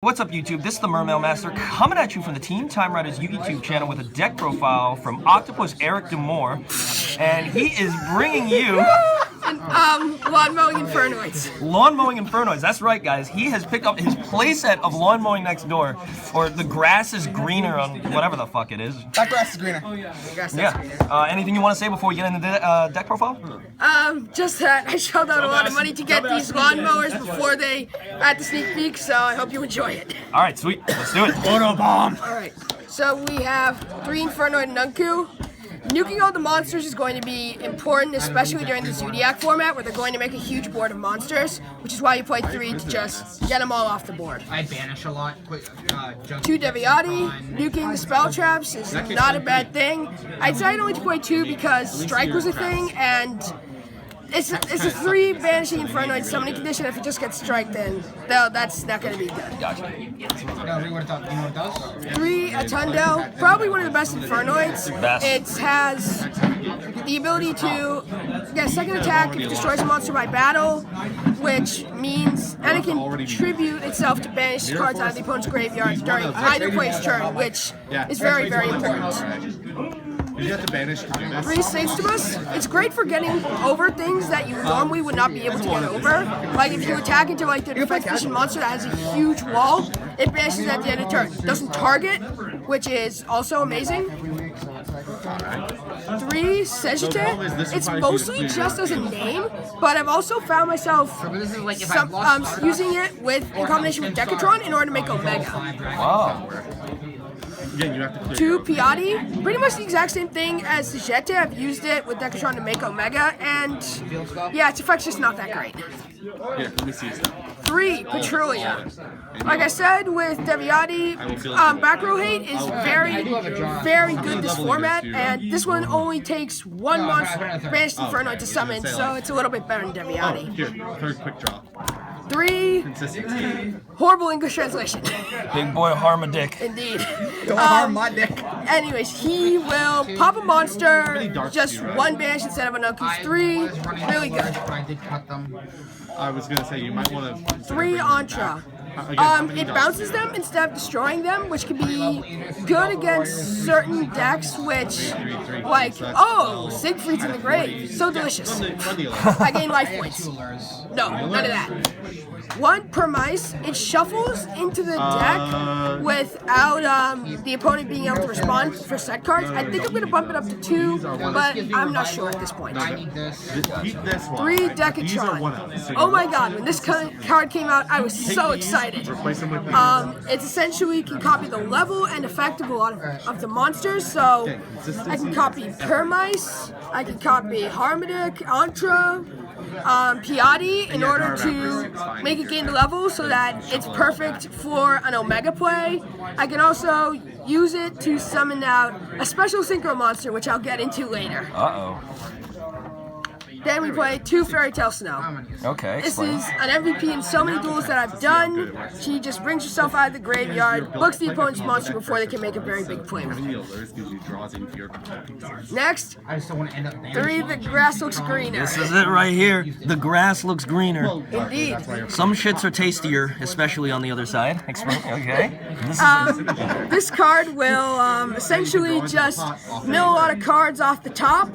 What's up, YouTube? This is the Mermail Master coming at you from the Team Time Riders YouTube channel with a deck profile from Octopus Eric DeMoor, and he is bringing you lawn mowing Infernoids. Lawn Mowing Infernoids. That's right, guys. He has picked up his playset of Lawn Mowing Next Door, or the grass is greener on whatever the fuck it is. That grass is greener. Yeah. Anything you want to say before we get into the deck profile? Just that I shelled out a lot of money to get these lawnmowers before they had the sneak peek, so I hope you enjoy it. All right, sweet. Let's do it. Bomb. Alright, so we have 3 Infernoid and Nunku. Nuking all the monsters is going to be important, especially during the Zodiac format, where they're going to make a huge board of monsters, which is why you play 3 to just get them all off the board. I banish a lot. 2 Deviati. Nuking the spell traps is not a bad thing. I decided only to play 2 because Strike was a thing, and it's a 3 banishing Infernoid summoning condition. If you just get Strike, then that's not going to be good. Gotcha. 3 Atundo, probably one of the best Infernoids. Best. It has the ability to get a second attack if it destroys a monster by battle, which means, and it can contribute itself to banish cards out of the opponent's graveyard during either player's turn, which is very, very important. You have to banish to do this. 3 Sanctimus. It's great for getting over things that you normally would not be able to get over. Like if you attack into like the defense position monster that has a huge wall, it banishes at the end of turn. It doesn't target, which is also amazing. 3 Segite. It's mostly just as a name, but I've also found myself using it in combination with Decatron in order to make Omega. Wow. Again, you have to clear 2 Piatti, pretty much the exact same thing as the Jete. I've used it with Decatron to make Omega, and yeah, its effect's just not that great. Here, let me see stuff. 3 Petrulia. Like I said, with Deviati, back row hate is very, very good this format, and this one only takes 1 monster banished Infernoid to summon, so it's a little bit better than Deviati. Here, third quick draw. 3 Consistency. horrible English translation. Big boy Harmadick. Indeed. Don't harm my dick. Anyways, he will pop a monster, just 1 banish instead of a Nunku's 3. Really good. I was gonna say you might want to. 3 Antra. It bounces them instead of destroying them, which can be good against certain decks, which, like, oh, Siegfried's in the grave. So delicious. I gain life points. No, none of that. 1 Permise. It shuffles into the deck without the opponent being able to respond for set cards. I think I'm going to bump it up to 2, but I'm not sure at this point. 3 Decatron. Oh my god, when this card came out, I was so excited. It essentially can copy the level and effect of a lot of the monsters, so I can copy Permise, I can copy Harmadick, Antra, Piatti in order to make it gain the level so that it's perfect for an Omega play. I can also use it to summon out a special Synchro monster, which I'll get into later. Uh-oh. Then we play 2 Fairy Tale Snow. Okay, This is an MVP in so many duels that I've done. She just brings herself out of the graveyard, books the opponent's monster before they can make a very big play with it. Next, 3 The Grass Looks Greener. This is it right here. The grass looks greener. Indeed. Some shits are tastier, especially on the other side. Explain. Okay. This card will essentially just mill a lot of cards off the top.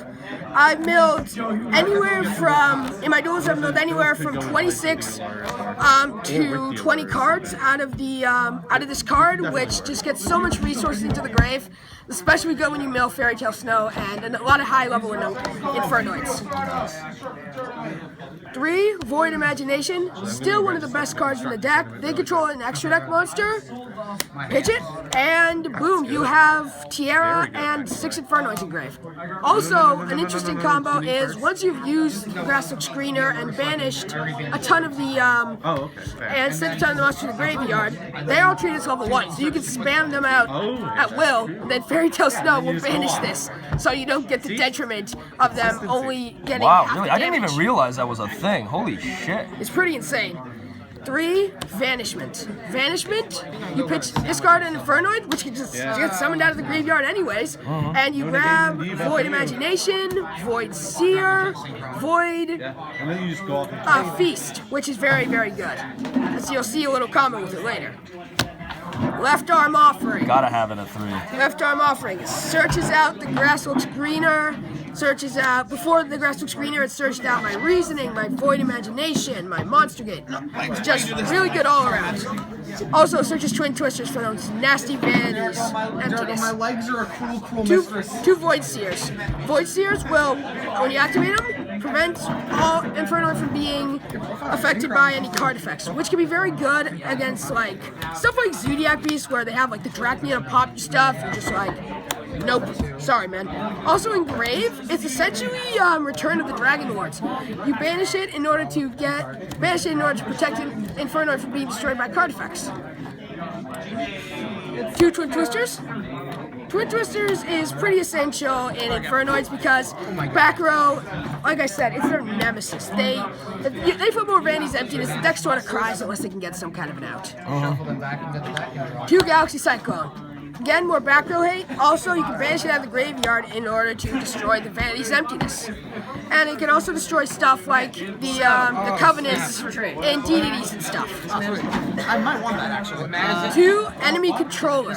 I've milled anywhere from, in my duels I've milled anywhere from 26 to 20 cards out of this card, which just gets so much resources into the grave, especially good when you mill Fairy Tale Snow and a lot of high level Infernoids. 3 Void Imagination, still one of the best cards in the deck. They control an extra deck monster, pitch it, and boom, you have Tierra and 6 Infernoids in grave. Also, an interesting combo is once you've used Grass Looks Greener and banished a ton of the, and sent a ton of the monsters to the graveyard, they all treat as level 1, so you can spam them out at will, and then Fairy Tale Snow will banish this, so you don't get the detriment of them only getting half the Really? damage. I didn't even realize that was a thing. Holy shit. It's pretty insane. 3 Vanishment. Vanishment, you pitch, discard an Infernoid, which can just get summoned out of the graveyard anyways, and you grab Void Imagination, Void Seer, Void Feast, which is very, very good. As you'll see a little combo with it later. Left arm offering. Gotta have it at 3. Left arm offering. Searches out the grass looks greener. Searches out, before the grass looks greener, it searched out my reasoning, my void imagination, my monster gate. It's just really good all around. Also searches twin twisters for those nasty vanities, emptiness. My legs are a cruel mistress. Two void seers. Void seers will, when you activate them, prevent all Infernoid from being affected by any card effects, which can be very good against like stuff like Zodiac Beast, where they have like the Dracnia pop stuff. You're just like, nope, sorry man. Also Engrave, it's essentially Return of the Dragon Lords. You banish it in order to protect Infernoid from being destroyed by card effects. 2 Twin Twisters. Twin Twisters is pretty essential in Infernoids because back row, like I said, it's their nemesis. They put more Vandy's emptiness. The deck sort of cries unless they can get some kind of an out. 2 Galaxy Cyclone. Again, more back row hate. Also, you can banish it out of the graveyard in order to destroy the Vanity's emptiness. And it can also destroy stuff like the Covenants and DDDs and stuff. I might want that actually. 2 Enemy Controller.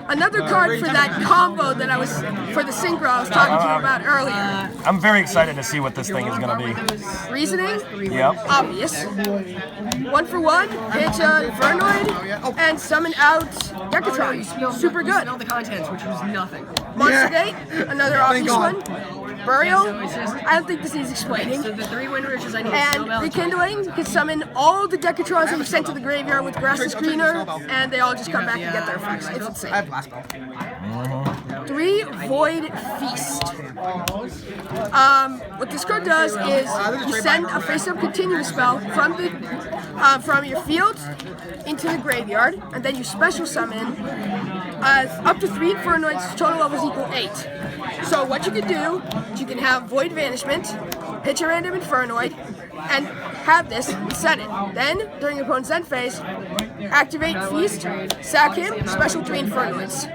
Another card for that combo that I was, for the synchro I was talking to you about earlier. I'm very excited to see what this thing is gonna be. Reasoning? Yep. Obvious. 1 for 1, pitch Infernoid, and summon out Decatron. Super good. All the contents, which was nothing. Monster Gate, another obvious God. one. Burial, I don't think this needs explaining. So the 3 wind wishes I need And Rekindling can summon all the Decatrons that you sent to the graveyard with Grass is Greener, and they all just come back and get their effects. It's I insane. have blast ball. 3 Void Feast. What this card does is you send a face-up continuous spell from your field into the graveyard, and then you special summon up to 3 Infernoids, total levels equal 8. So what you can do is you can have Void Vanishment, pitch a random Infernoid, and have this set it. Then, during your opponent's end phase, activate Feast, sack him, special 3 Infernoids.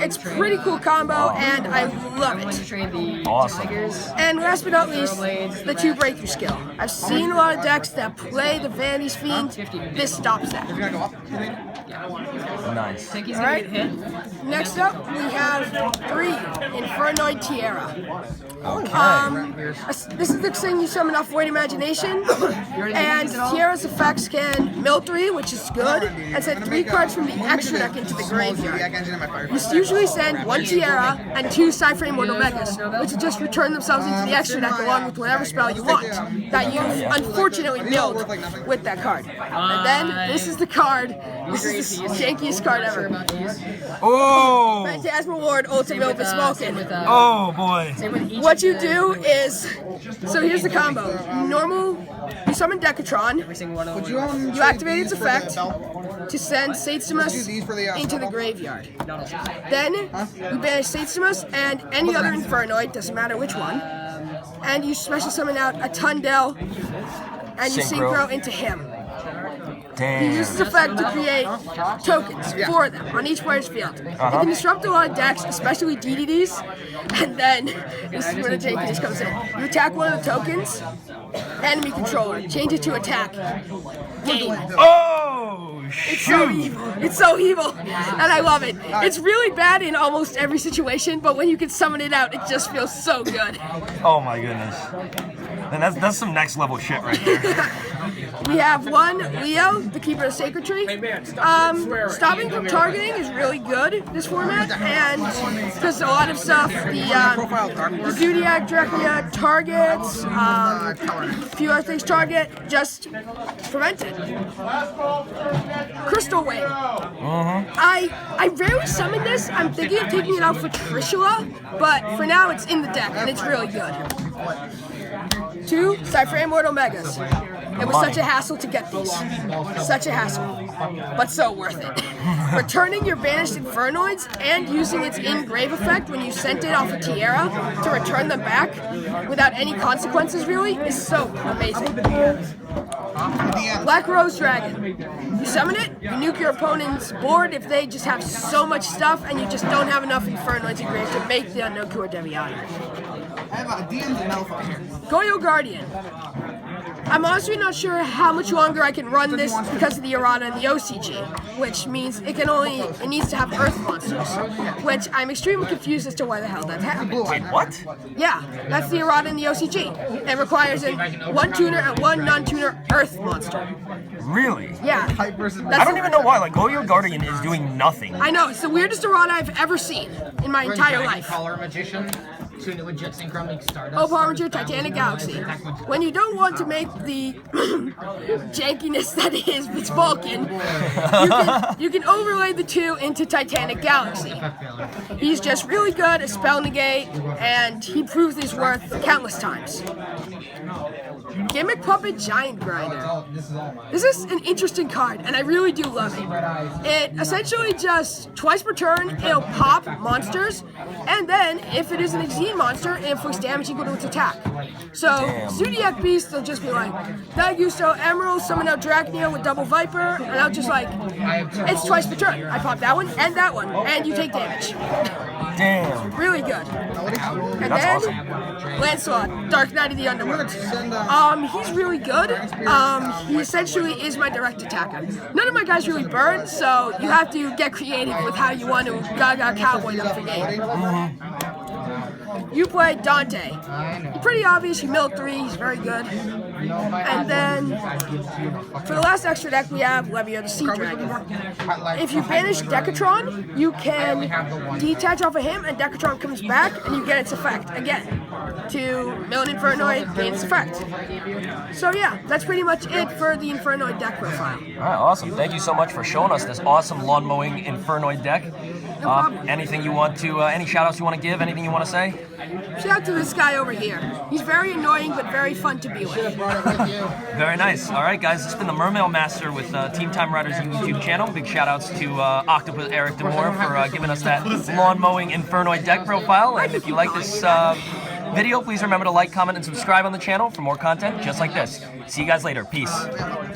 It's pretty cool combo, and I love it. Awesome. And last but not least, the 2 Breakthrough skill. I've seen a lot of decks that play the Vanity's Fiend. This stops that. You're gonna go up? Nice. Think he's All gonna right. get hit? Next up, we have 3 Infernoid Tiara. This is the thing you summon off Void Imagination, and Tiara's effects can mill 3, which is good, and send 3 cards from the extra deck into the graveyard. You usually send 1 Tiara and 2 Cypher Immortal Megas, which will just return themselves into the extra deck along with whatever spell you want that you've unfortunately milled with that card. And then this is the card. This is the jankiest card ever. Oh! Phantasmal Ward Ultimate Smokin'. Oh boy. What you do is, so here's the combo. Normal, you summon Decatron, you activate its effect to send Satsumas into the graveyard. Then you banish Satsumas and any other Infernoid, doesn't matter which one, and you special summon out a Tundel and you synchro into him. He Damn. uses this effect to create tokens for them on each player's field. It can disrupt a lot of decks, especially DDDs, and then this is where the jankiness comes in. You attack one of the tokens, enemy controller, change it to attack. Game. Oh It's so shoot! evil. It's so evil, and I love it. It's really bad in almost every situation, but when you can summon it out, it just feels so good. Oh my goodness. And that's some next level shit right there. We have 1 Leo, the Keeper of Sacred Tree. Stopping from targeting is really good this format, and because a lot of stuff, the Zodiac Dracula targets, a few other things target, just prevent it. Crystal Wing. I rarely summon this. I'm thinking of taking it out for Trishula, but for now it's in the deck, and it's really good. 2 Cypher Immortal Megas. It was such a hassle to get these. Such a hassle. But so worth it. Returning your banished Infernoids and using its in-grave effect when you sent it off a Tiara to return them back without any consequences really is so amazing. Black Rose Dragon. You summon it, you nuke your opponent's board if they just have so much stuff and you just don't have enough Infernoids in grave to make the Unknown Kur Deviata. I have a DM's and Metal here. Goyo Guardian. I'm honestly not sure how much longer I can run this because of the errata and the OCG, which means it needs to have Earth monsters, which I'm extremely confused as to why the hell that's happening. Wait, what? Yeah, that's the errata and the OCG. It requires one tuner and one non-tuner Earth monster. Really? Yeah. I don't even know why. Like, Goyo Guardian is doing nothing. I know, it's the weirdest errata I've ever seen in my entire life. Color magician. Tune it with Jet Synchromic Stardust. Oh, Power Ranger, Titanic Galaxy. When you don't want to make the jankiness that is Vulcan, you can overlay the two into Titanic Galaxy. He's just really good at spell negate, and he proves his worth countless times. Gimmick Puppet Giant Grinder. This is an interesting card, and I really do love it. It essentially just, twice per turn, it'll pop monsters, and then, if it is an Exene monster, it inflicts damage equal to its attack. So, Zodiac Beast will just be like, Dagusto Emerald, summon out Dracneo with Double Viper, and I'll just like, it's twice per turn. I pop that one, and you take damage. Damn. Really good. And That's then, awesome. Lancelot, Dark Knight of the Underworld. He's really good. He essentially is my direct attacker. None of my guys really burn, so you have to get creative with how you want to Gaga Cowboy them for game. You play Dante. Pretty obvious, you mill 3, he's very good. And then, for the last extra deck, we have Levio the Sea Dragon. If you banish Decatron, you can detach off of him, and Decatron comes back, and you get its effect again. To mill an Infernoid, gain its effect. So yeah, that's pretty much it for the Infernoid deck profile. All right, awesome. Thank you so much for showing us this awesome lawn mowing Infernoid deck. Anything you want to, any shout outs you want to give? Anything you want to say? Shout out to this guy over here. He's very annoying, but very fun to be with. Very nice. All right, guys, this has been the Mermail Master with Team Time Riders YouTube channel. Big shout outs to Octopus Eric DeMoor for giving us that lawn mowing Infernoid deck profile. And if you like this video, please remember to like, comment, and subscribe on the channel for more content just like this. See you guys later. Peace.